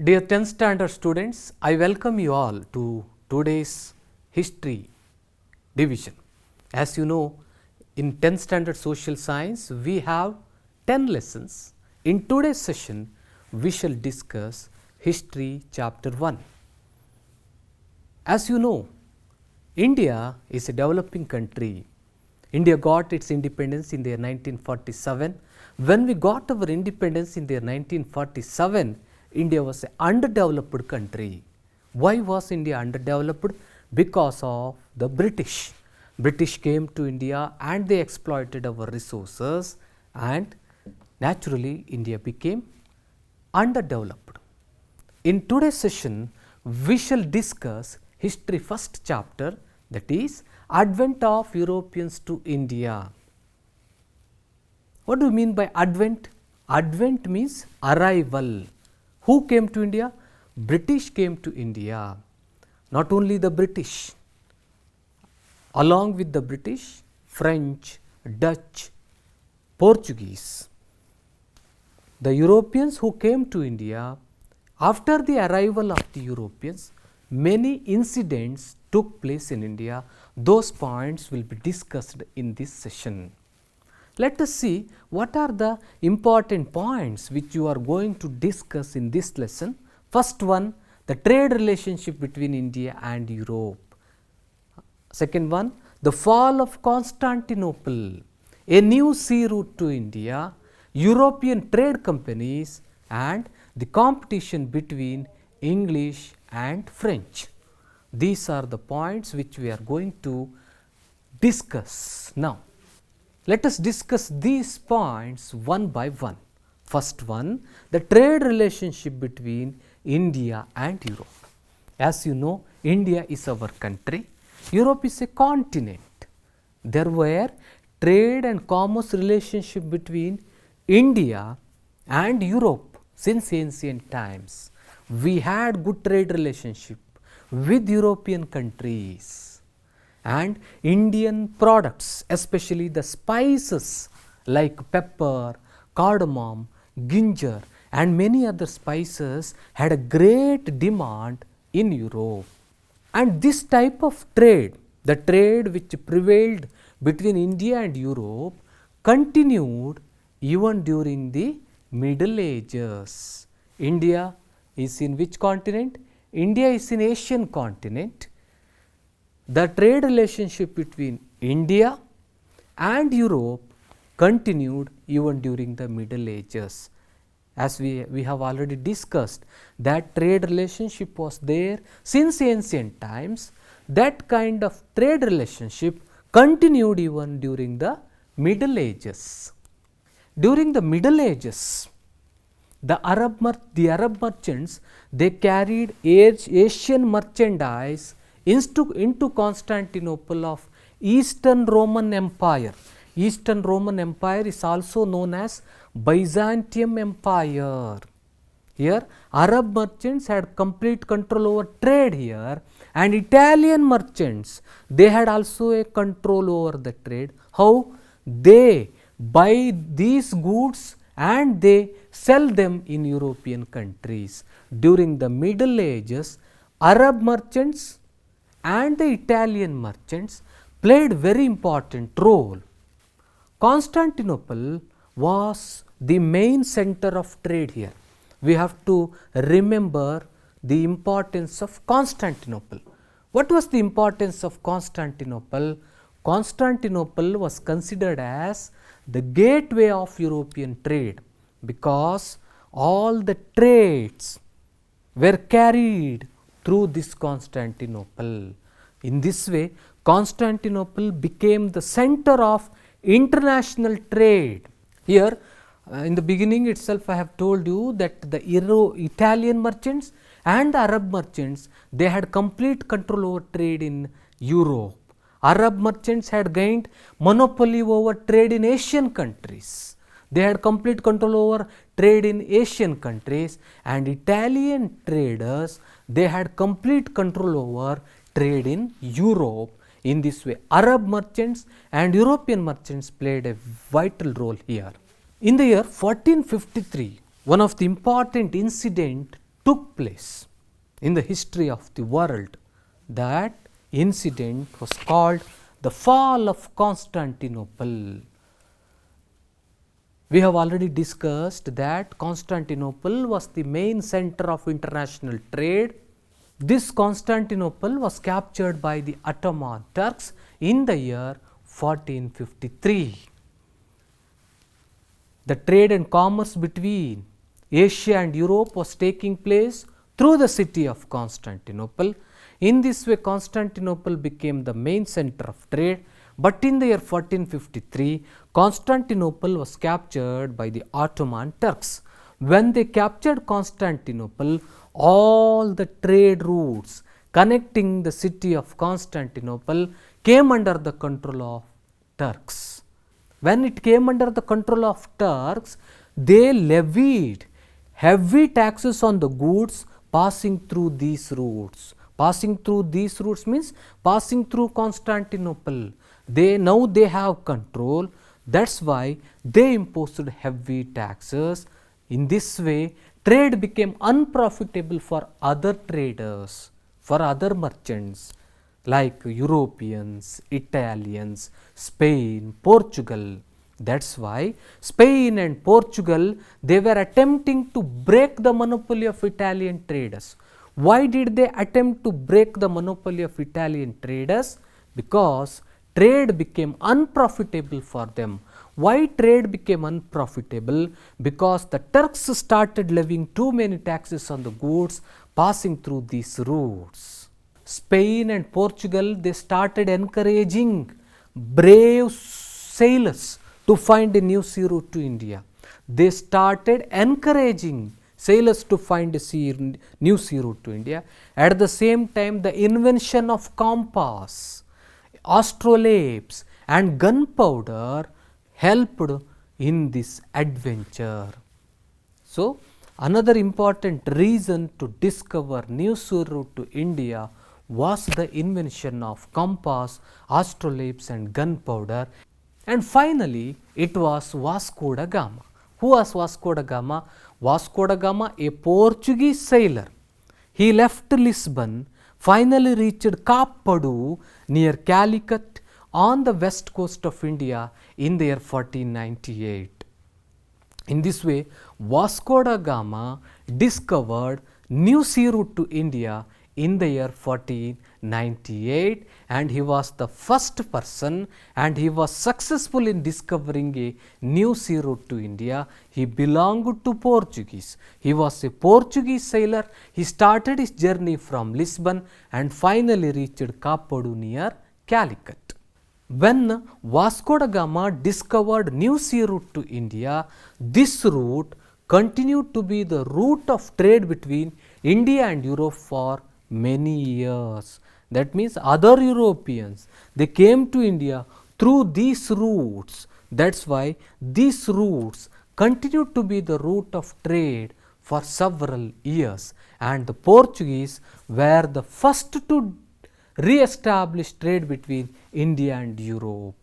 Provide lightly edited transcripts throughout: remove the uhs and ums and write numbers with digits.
Dear 10th standard students, I welcome you all to today's history division. As you know, in 10th standard social science, we have 10 lessons. In today's session, we shall discuss history chapter 1. As you know, India is a developing country. India got its independence in the year 1947. When we got our independence in the year 1947, India was an underdeveloped country. Why was India underdeveloped? Because of the British. British came to India and they exploited our resources, and naturally India became underdeveloped. In today's session, we shall discuss history first chapter, that is advent of Europeans to India. What do you mean by advent? Advent means arrival. Who came to India? British came to India. Not only the British, along with the British, French, Dutch, Portuguese. The Europeans who came to India, after the arrival of the Europeans, many incidents took place in India. Those points will be discussed in this session. Let us see what are the important points which you are going to discuss in this lesson. First one, the trade relationship between India and Europe. Second one, the fall of Constantinople, a new sea route to India, European trade companies, and the competition between English and French. These are the points which we are going to discuss now. Let us discuss these points one by one. First one, the trade relationship between India and Europe. As you know, India is our country, Europe is a continent. There were trade and commerce relationship between India and Europe since ancient times. We had good trade relationship with European countries. And Indian products, especially the spices like pepper, cardamom, ginger, and many other spices had a great demand in Europe. And this type of trade, the trade which prevailed between India and Europe, continued even during the Middle Ages. India is in which continent? India is in Asian continent. The trade relationship between India and Europe continued even during the Middle Ages. As we have already discussed, that trade relationship was there since ancient times. That kind of trade relationship continued even during the Middle Ages. During the Middle Ages, the Arab merchants, they carried Asian merchandise into Constantinople of Eastern Roman Empire. Eastern Roman Empire is also known as Byzantium Empire. Here Arab merchants had complete control over trade here, and Italian merchants, they had also a control over the trade. How? They buy these goods and they sell them in European countries. During the Middle Ages, Arab merchants and the Italian merchants played very important role. Constantinople was the main center of trade here. We have to remember the importance of Constantinople. What was the importance of Constantinople? Constantinople was considered as the gateway of European trade, because all the trades were carried through this Constantinople. In this way, Constantinople became the center of international trade. Here, in the beginning itself, I have told you that the Italian merchants and the Arab merchants, they had complete control over trade in Europe. Arab merchants had gained monopoly over trade in Asian countries. They had complete control over trade in Asian countries, and Italian traders, they had complete control over trade in Europe. In this way, Arab merchants and European merchants played a vital role here. In the year 1453, one of the important incident took place in the history of the world. That incident was called the fall of Constantinople. We have already discussed that Constantinople was the main center of international trade. This Constantinople was captured by the Ottoman Turks in the year 1453. The trade and commerce between Asia and Europe was taking place through the city of Constantinople. In this way, Constantinople became the main center of trade. But in the year 1453, Constantinople was captured by the Ottoman Turks. When they captured Constantinople, all the trade routes connecting the city of Constantinople came under the control of Turks. When it came under the control of Turks, they levied heavy taxes on the goods passing through these routes. Passing through these routes means passing through Constantinople. Now they have control. That's why they imposed heavy taxes. In this way, trade became unprofitable for other traders, for other merchants like Europeans, Italians, Spain, Portugal. That's why Spain and Portugal, they were attempting to break the monopoly of Italian traders. Why did they attempt to break the monopoly of Italian traders? Because trade became unprofitable for them. Why trade became unprofitable? Because the Turks started levying too many taxes on the goods passing through these routes. Spain and Portugal, they started encouraging brave sailors to find a new sea route to India. They started encouraging sailors to find a new sea route to India. At the same time, the invention of compass, astrolabes and gunpowder helped in this adventure. So, another important reason to discover new sea route to India was the invention of compass, astrolabes and gunpowder. And finally, it was Vasco da Gama. Who was Vasco da Gama? Vasco da Gama, a Portuguese sailor. He left Lisbon, finally reached Kapadu near Calicut on the west coast of India in the year 1498. In this way, Vasco da Gama discovered new sea route to India in the year 1498, and he was the first person and he was successful in discovering a new sea route to India. He belonged to Portuguese. He was a Portuguese sailor. He started his journey from Lisbon and finally reached Kapadu near Calicut. When Vasco da Gama discovered new sea route to India, this route continued to be the route of trade between India and Europe for many years. That means other Europeans, they came to India through these routes. That's why these routes continued to be the route of trade for several years, and the Portuguese were the first to re-establish trade between India and Europe.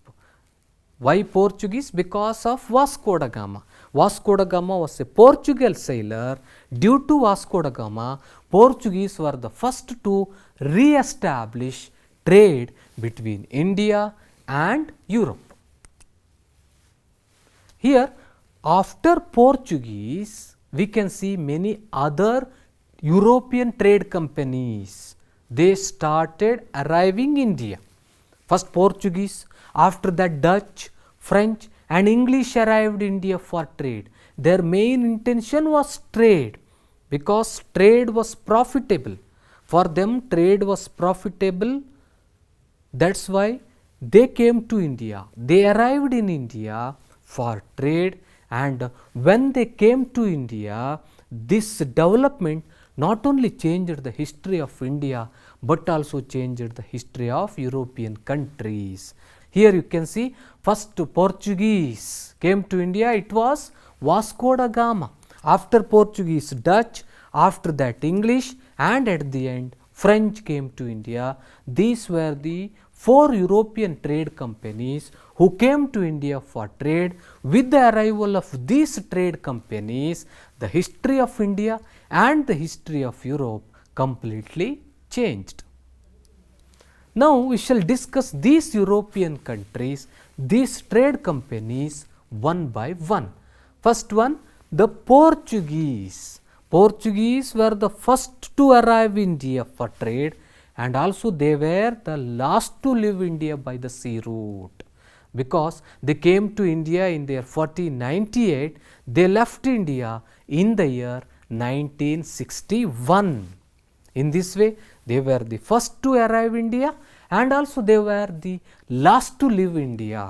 Why Portuguese? Because of Vasco da Gama. Vasco da Gama was a Portuguese sailor. Due to Vasco da Gama, Portuguese were the first to re-establish trade between India and Europe. Here, after Portuguese, we can see many other European trade companies. They started arriving in India. First Portuguese, after that Dutch, French and English arrived in India for trade. Their main intention was trade, because trade was profitable. For them, trade was profitable. That's why they came to India. They arrived in India for trade, and when they came to India, this development not only changed the history of India but also changed the history of European countries. Here you can see first Portuguese came to India, it was Vasco da Gama. After Portuguese, Dutch, after that English, and at the end French came to India. These were the 4 European trade companies who came to India for trade. With the arrival of these trade companies, the history of India and the history of Europe completely changed. Now we shall discuss these European countries, these trade companies one by one. First one, the Portuguese. Portuguese were the first to arrive in India for trade, and also they were the last to leave India by the sea route, because they came to India in the year 1498, they left India in the year 1961. In this way, they were the first to arrive India and also they were the last to leave India.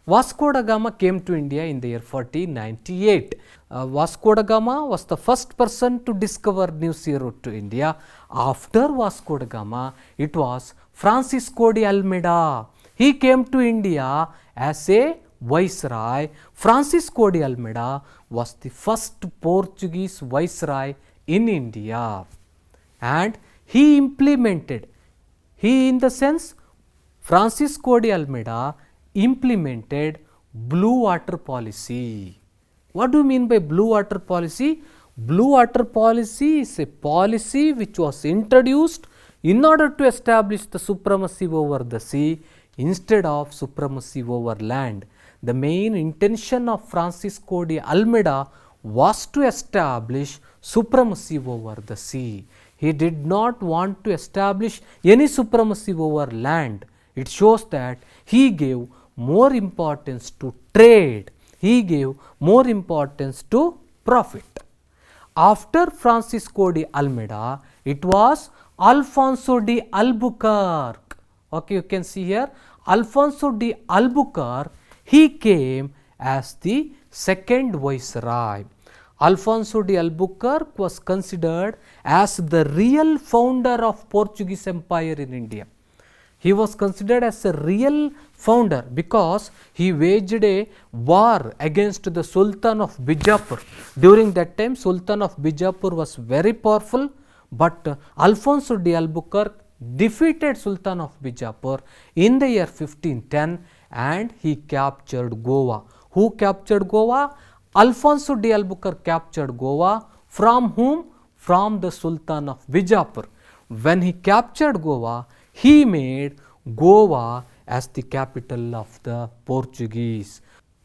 Vasco da Gama came to India in the year 1498. Vasco da Gama was the first person to discover new sea route to India. After Vasco da Gama, it was Francisco de Almeida. He came to India as a viceroy. Francisco de Almeida was the first Portuguese viceroy in India, and he implemented, Francisco de Almeida implemented blue water policy. What do you mean by blue water policy? Blue water policy is a policy which was introduced in order to establish the supremacy over the sea instead of supremacy over land. The main intention of Francisco de Almeida was to establish supremacy over the sea. He did not want to establish any supremacy over land. It shows that he gave more importance to trade. He gave more importance to profit. After Francisco de Almeida, it was Alfonso de Albuquerque. Okay, you can see here, Alfonso de Albuquerque, he came as the second viceroy. Alfonso de Albuquerque was considered as the real founder of Portuguese Empire in India. He was considered as a real founder because he waged a war against the Sultan of Bijapur. During that time, Sultan of Bijapur was very powerful, but Alfonso de Albuquerque defeated Sultan of Bijapur in the year 1510 and he captured Goa. Who captured Goa? Alfonso de Albuquerque captured Goa. From whom? From the Sultan of Bijapur. When he captured Goa, he made Goa as the capital of the Portuguese.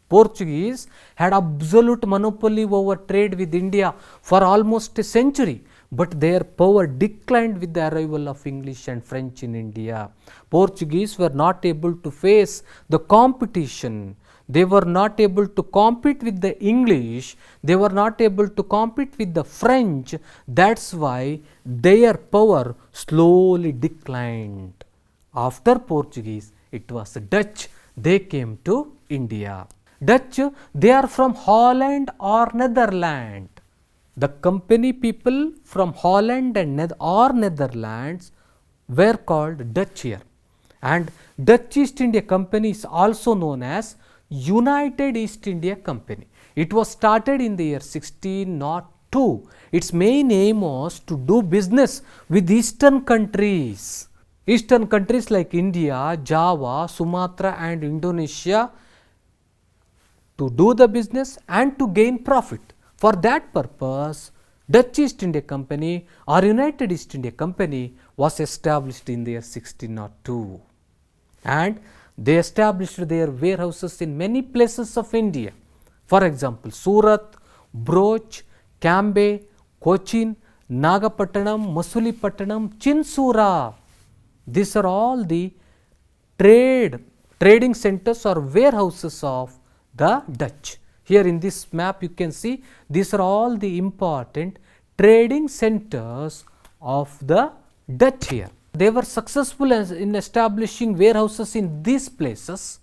Portuguese had absolute monopoly over trade with India for almost a century, but their power declined with the arrival of English and French in India. Portuguese were not able to face the competition. They were not able to compete with the English. They were not able to compete with the French. That's why their power slowly declined. After Portuguese, it was Dutch. They came to India. Dutch, they are from Holland or Netherlands. The company people from Holland and or Netherlands were called Dutch here. And Dutch East India Company is also known as United East India Company. It was started in the year 1602. Its main aim was to do business with eastern countries. Eastern countries like India, Java, Sumatra and Indonesia, to do the business and to gain profit. For that purpose, Dutch East India Company or United East India Company was established in the year 1602. And they established their warehouses in many places of India. For example, Surat, Broch, Cambay, Cochin, Nagapattanam, Masulipatanam, Chinsura. These are all the trading centers or warehouses of the Dutch. Here in this map you can see these are all the important trading centers of the Dutch here. They were successful in establishing warehouses in these places,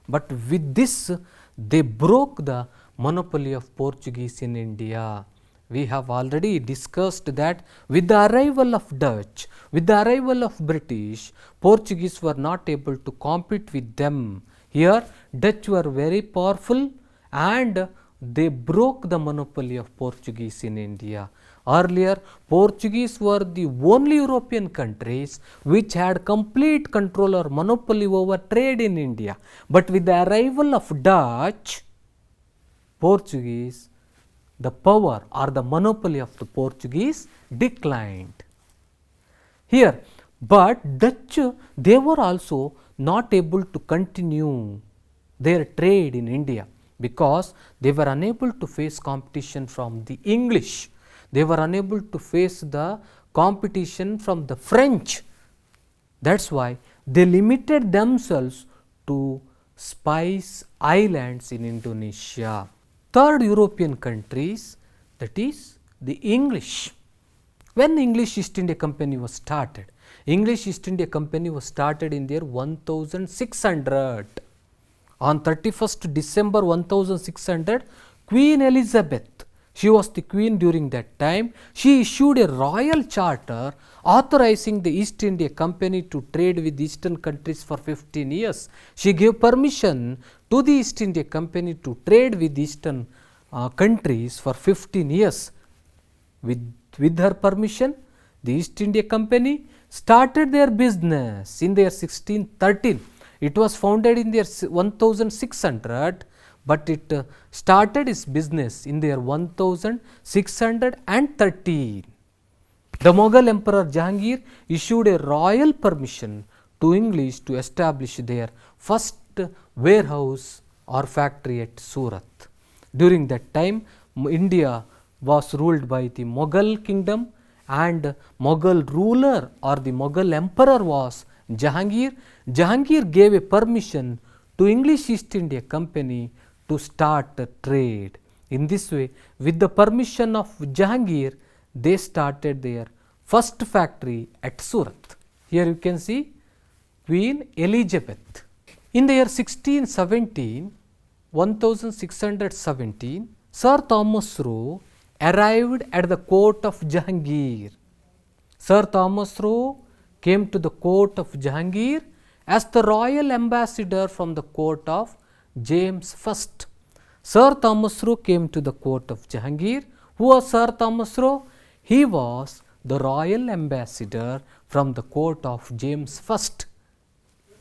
but with this they broke the monopoly of Portuguese in India. We have already discussed that with the arrival of Dutch, with the arrival of British, Portuguese were not able to compete with them. Here Dutch were very powerful and they broke the monopoly of Portuguese in India. Earlier, Portuguese were the only European countries which had complete control or monopoly over trade in India. But with the arrival of Dutch, Portuguese, the power or the monopoly of the Portuguese declined. Here, but Dutch, they were also not able to continue their trade in India because they were unable to face competition from the English. They were unable to face the competition from the French. That's why they limited themselves to Spice Islands in Indonesia. Third European countries, that is the English. When English East India Company was started, English East India Company was started in the year 1600. On 31st December 1600, Queen Elizabeth, she was the queen during that time, she issued a royal charter authorizing the East India Company to trade with eastern countries for 15 years. She gave permission to the East India Company to trade with eastern countries for 15 years. With her permission, the East India Company started their business in the year 1613. It was founded in the year 1600, but it started its business in the year 1613. The Mughal Emperor Jahangir issued a royal permission to English to establish their first warehouse or factory at Surat. During that time, India was ruled by the Mughal kingdom, and Mughal ruler or the Mughal emperor was Jahangir. Jahangir gave a permission to English East India Company to start a trade. In this way, with the permission of Jahangir, they started their first factory at Surat. Here you can see Queen Elizabeth. In the year 1617, Sir Thomas Roe arrived at the court of Jahangir. Sir Thomas Roe came to the court of Jahangir as the royal ambassador from the court of James I. Sir Thomas Roe came to the court of Jahangir. Who was Sir Thomas Roe? He was the royal ambassador from the court of James I.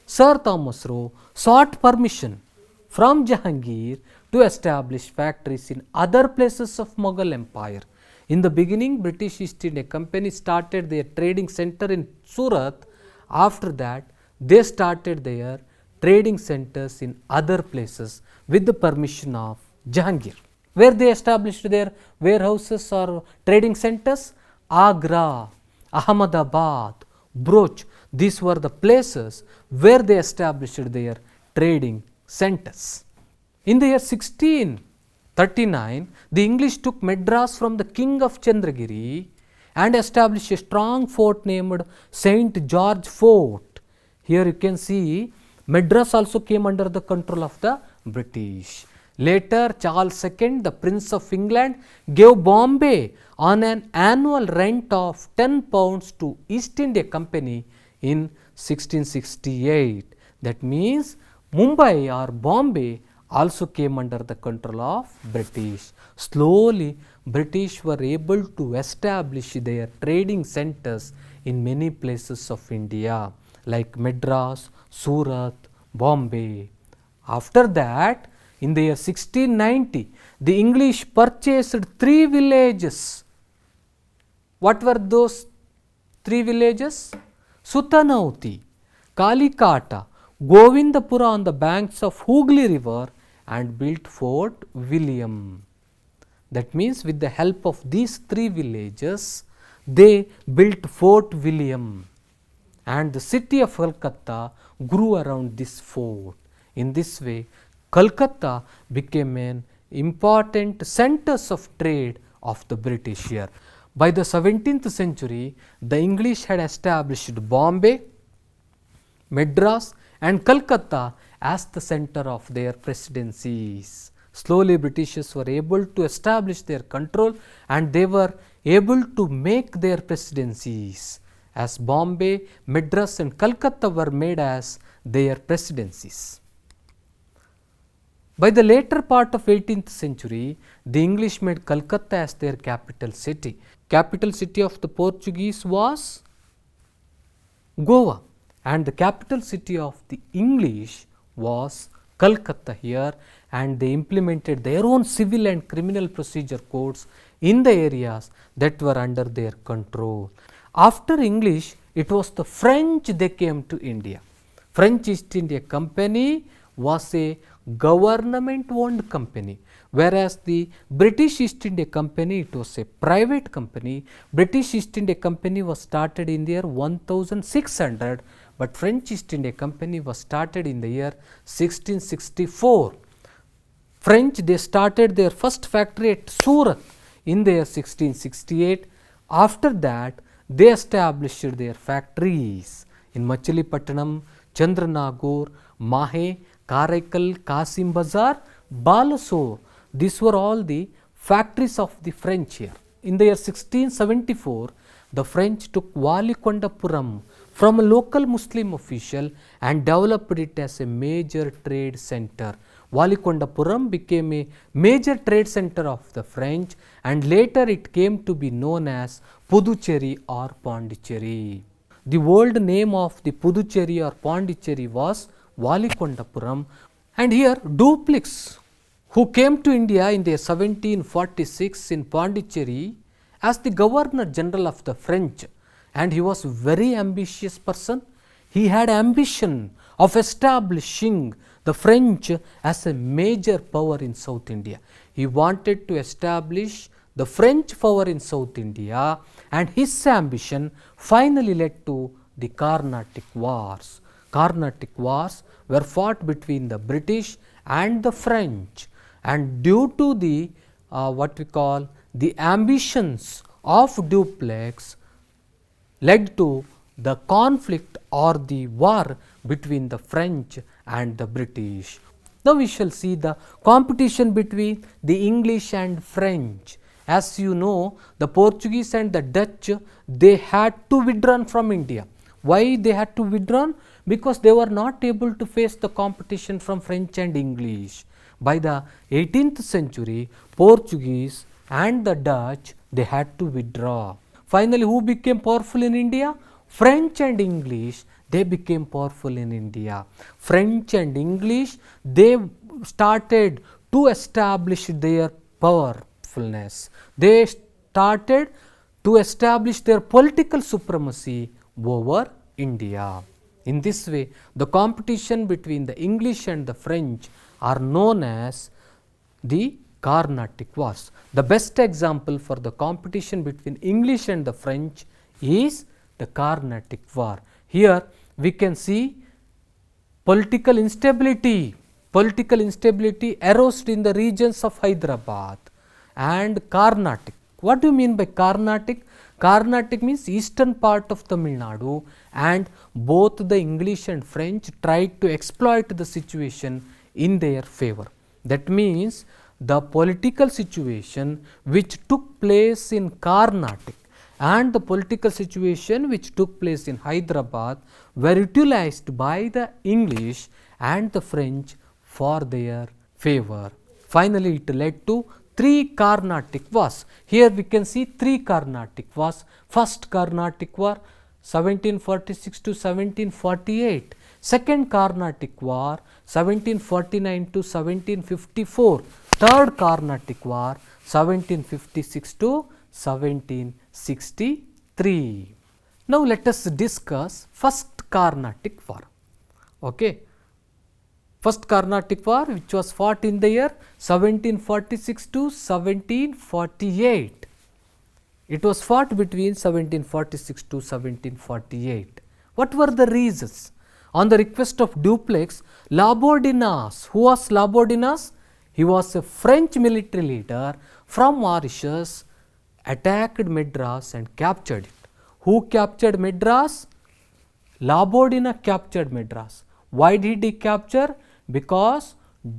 Sir Thomas Roe sought permission from Jahangir to establish factories in other places of Mughal Empire. In the beginning, British East India Company started their trading center in Surat. After that, they started their trading centers in other places with the permission of Jahangir. Where they established their warehouses or trading centers? Agra, Ahmedabad, Broch. These were the places where they established their trading centers. In the year 1639, the English took Madras from the king of Chandragiri and established a strong fort named St. George Fort. Here you can see Madras also came under the control of the British. Later, Charles II, the Prince of England, gave Bombay on an annual rent of £10 to East India Company in 1668. That means Mumbai or Bombay also came under the control of British. Slowly, British were able to establish their trading centers in many places of India like Madras, Surat, Bombay. After that, in the year 1690, the English purchased 3 villages. What were those 3 villages? Sutanauti, Kalikata, Govindapura on the banks of Hooghly River, and built Fort William. That means with the help of these 3 villages, they built Fort William, and the city of Calcutta grew around this fort. In this way, Calcutta became an important centers of trade of the British here. By the 17th century, the English had established Bombay, Madras and Calcutta as the center of their presidencies. Slowly, Britishers were able to establish their control, and they were able to make their presidencies as Bombay, Madras and Calcutta were made as their presidencies. By the later part of 18th century, the English made Calcutta as their capital city. Capital city of the Portuguese was Goa, and the capital city of the English was Calcutta here, and they implemented their own civil and criminal procedure codes in the areas that were under their control. After English, it was the French they came to India. French East India Company was a government owned company, whereas the British East India Company, it was a private company. British East India Company was started in the year 1600, but French East India Company was started in the year 1664. French, they started their first factory at Surat in the year 1668. After that, they established their factories in Machilipatnam, Chandranagore, Mahe, Karaikal, Kasim Bazar, Balasore. These were all the factories of the French here. In the year 1674, the French took Valikondapuram from a local Muslim official and developed it as a major trade center. Valikondapuram became a major trade center of the French, and later it came to be known as Puducherry or Pondicherry. The old name of the Puducherry or Pondicherry was Valikondapuram, and here Dupleix, who came to India in the 1746 in Pondicherry as the Governor General of the French, and he was a very ambitious person. He had ambition of establishing the French as a major power in South India. He wanted to establish the French power in South India, and his ambition finally led to the Carnatic Wars. Carnatic Wars were fought between the British and the French, and due to the what we call the ambitions of Dupleix led to the conflict or the war between the French and the British. Now we shall see the competition between the English and French. As you know, the Portuguese and the Dutch, they had to withdraw from India. Why they had to withdraw? Because they were not able to face the competition from French and English. By the 18th century, Portuguese and the Dutch, they had to withdraw. Finally, who became powerful in India? French and English, they became powerful in India. French and English, they started to establish their powerfulness. They started to establish their political supremacy over India. In this way, the competition between the English and the French are known as the Carnatic Wars. The best example for the competition between English and the French is the Carnatic War. Here we can see political instability arose in the regions of Hyderabad and Carnatic. What do you mean by Carnatic? Carnatic means eastern part of Tamil Nadu, and both the English and French tried to exploit the situation in their favor. That means the political situation which took place in Carnatic and the political situation which took place in Hyderabad were utilized by the English and the French for their favor. Finally, it led to three Carnatic Wars. Here we can see three Carnatic Wars. First Carnatic War 1746 to 1748. Second Carnatic War 1749 to 1754. Third Carnatic War 1756 to 1763. Now let us discuss first Carnatic War. Okay. First Carnatic War, which was fought in the year 1746 to 1748. It was fought between 1746 to 1748. What were the reasons? On the request of Dupleix, Labourdonnais, who was Labourdonnais? He was a French military leader from Mauritius, attacked Madras and captured it. Who captured Madras? Labourdonnais captured Madras. Why did he capture? Because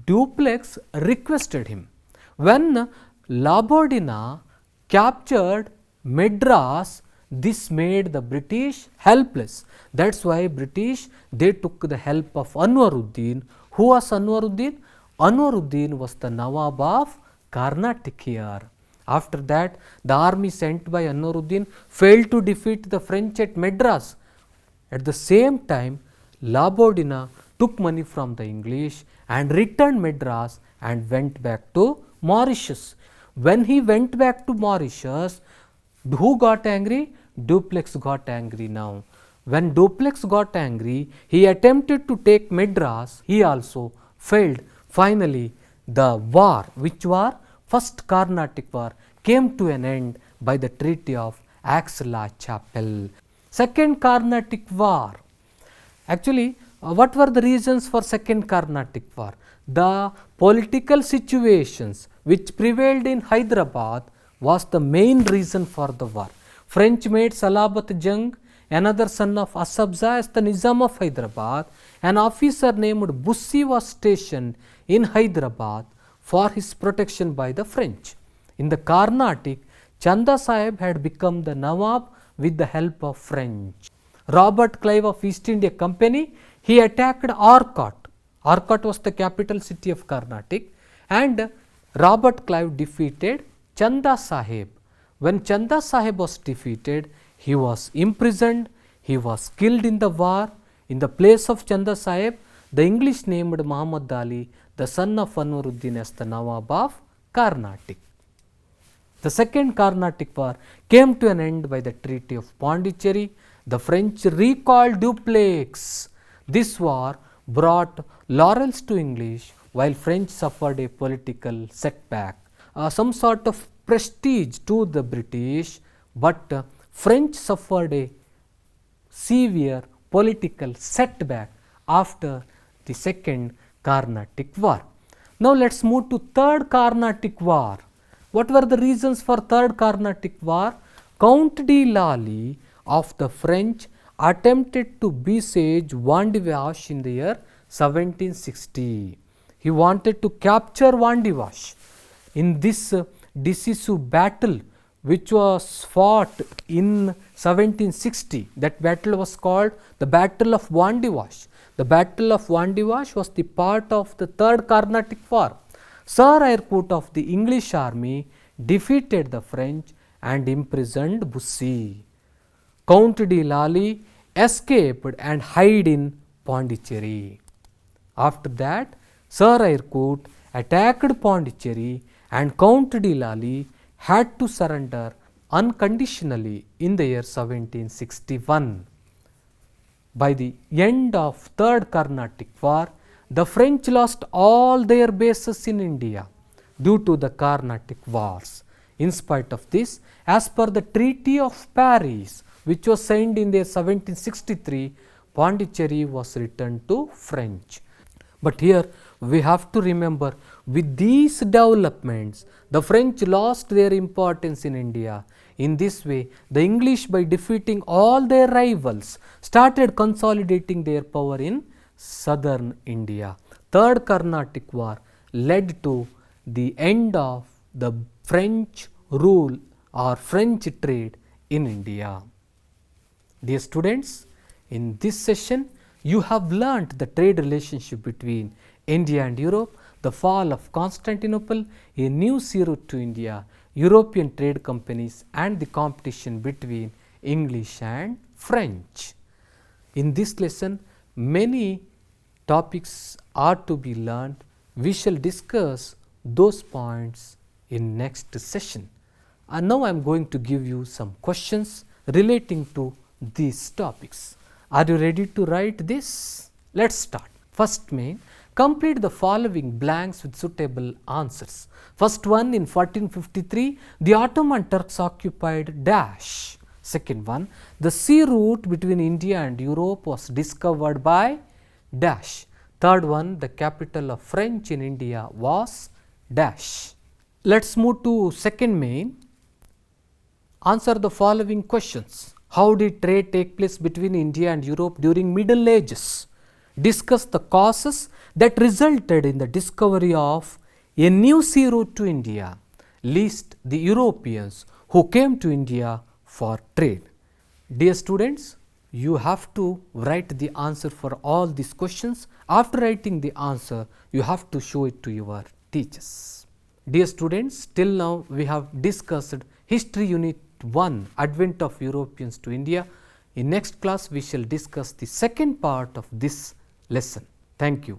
Dupleix requested him. When Labourdonnais captured Madras, this made the British helpless. That's why British, they took the help of Anwaruddin. Who was Anwaruddin? Anwaruddin was the Nawab of Carnatic here. After that, the army sent by Anwaruddin failed to defeat the French at Madras. At the same time, Labordina took money from the English and returned Madras and went back to Mauritius. When he went back to Mauritius, who got angry? Dupleix got angry now. When Dupleix got angry, he attempted to take Madras. He also failed. Finally, the war, which war? First Carnatic War, came to an end by the Treaty of Aix-la-Chapelle. Second Carnatic War. Actually, what were the reasons for Second Carnatic War? The political situations which prevailed in Hyderabad was the main reason for the war. French made Salabat Jung, another son of Asabza, as the Nizam of Hyderabad. An officer named Bussi was stationed in Hyderabad for his protection by the French. In the Carnatic, Chanda Sahib had become the Nawab with the help of French. Robert Clive of East India Company, he attacked Arcot. Arcot was the capital city of Carnatic, and Robert Clive defeated Chanda Sahib. When Chanda Sahib was defeated, he was imprisoned, he was killed in the war. In the place of Chanda Sahib, the English named Muhammad Ali, the son of Anwaruddin, as the Nawab of Carnatic. The Second Carnatic War came to an end by the Treaty of Pondicherry. The French recalled Dupleix. This war brought laurels to English while French suffered a political setback. Some sort of prestige to the British, but French suffered a severe political setback after the Second Carnatic War. Now let us move to Third Carnatic War. What were the reasons for Third Carnatic War? Count de Lally of the French attempted to besiege Vandivash in the year 1760. He wanted to capture Vandivash. In this decisive battle, which was fought in 1760, that battle was called the Battle of Vandivash. The Battle of Vandivash was the part of the Third Carnatic War. Sir Eyrecourt of the English army defeated the French and imprisoned Bussy. Count de Lally escaped and hid in Pondicherry. After that, Sir Eyrecourt attacked Pondicherry and Count de Lally had to surrender unconditionally in the year 1761. By the end of Third Carnatic War, the French lost all their bases in India due to the Carnatic Wars. In spite of this, as per the Treaty of Paris, which was signed in the year 1763, Pondicherry was returned to French. But here we have to remember, with these developments, the French lost their importance in India. In this way, the English, by defeating all their rivals, started consolidating their power in southern India. Third Carnatic War led to the end of the French rule or French trade in India. Dear students, in this session, you have learnt the trade relationship between India and Europe, the fall of Constantinople, a new sea route to India, European trade companies, and the competition between English and French. In this lesson, many topics are to be learned. We shall discuss those points in next session. And now I am going to give you some questions relating to these topics. Are you ready to write this? Let's start. First main, complete the following blanks with suitable answers. First one, in 1453, the Ottoman Turks occupied dash. Second one, the sea route between India and Europe was discovered by dash. Third one, the capital of French in India was dash. Let's move to second main. Answer the following questions. How did trade take place between India and Europe during Middle Ages? Discuss the causes that resulted in the discovery of a new sea route to India. List the Europeans who came to India for trade. Dear students, you have to write the answer for all these questions. After writing the answer, you have to show it to your teachers. Dear students, till now we have discussed History Unit 1, Advent of Europeans to India. In next class, we shall discuss the second part of this lesson. Thank you.